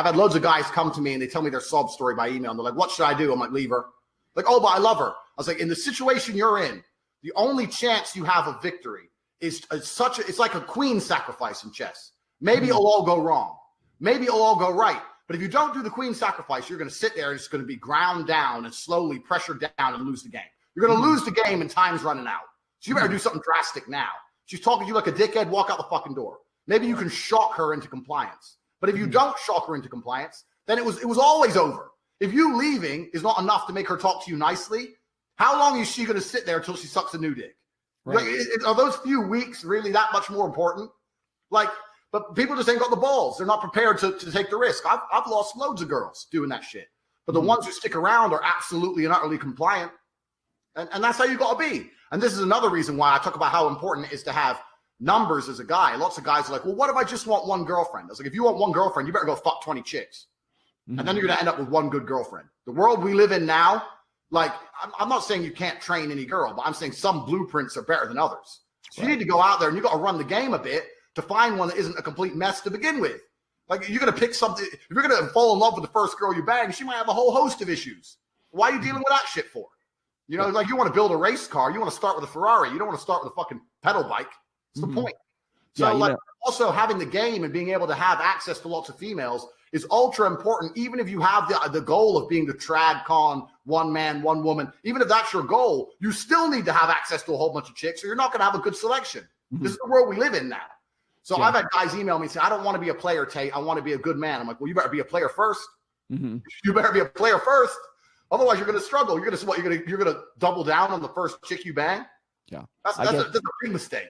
I've had loads of guys come to me and they tell me their sob story by email. And they're like, what should I do? I'm like, leave her. Like, oh, but I love her. I was like, in the situation you're in, the only chance you have of victory is it's like a queen sacrifice in chess. Maybe it'll all go wrong. Maybe it'll all go right. But if you don't do the queen sacrifice, you're going to sit there and it's going to be ground down and slowly pressured down and lose the game. You're going to lose the game and time's running out. So you better do something drastic now. She's talking to you like a dickhead, walk out the fucking door. Maybe you can shock her into compliance. But if you don't shock her into compliance, then it was always over. If you leaving is not enough to make her talk to you nicely, how long is she going to sit there until she sucks a new dick? Right. Like, are those few weeks really that much more important? Like, but people just ain't got the balls. They're not prepared to take the risk. I've lost loads of girls doing that shit. But the ones who stick around are absolutely and utterly compliant. And that's how you got to be. And this is another reason why I talk about how important it is to have numbers as a guy. Lots of guys are like, well, what if I just want one girlfriend? I was like, if you want one girlfriend, you better go fuck 20 chicks. And then you're going to end up with one good girlfriend. The world we live in now, like, I'm not saying you can't train any girl, but I'm saying some blueprints are better than others. So you need to go out there and you got to run the game a bit to find one that isn't a complete mess to begin with. Like, you're going to pick something. If you're going to fall in love with the first girl you bang, she might have a whole host of issues. Why are you dealing with that shit for? You know, like, you want to build a race car. You want to start with a Ferrari. You don't want to start with a fucking pedal bike. That's the point. So, also having the game and being able to have access to lots of females is ultra important, even if you have the goal of being the trad con, one man, one woman. Even if that's your goal, you still need to have access to a whole bunch of chicks, or you're not going to have a good selection. This is the world we live in now. So I've had guys email me and say, I don't want to be a player, Tate. I want to be a good man. I'm like, well, you better be a player first. You better be a player first. Otherwise, you're going to struggle. You're going to double down on the first chick you bang. Yeah, that's a big mistake.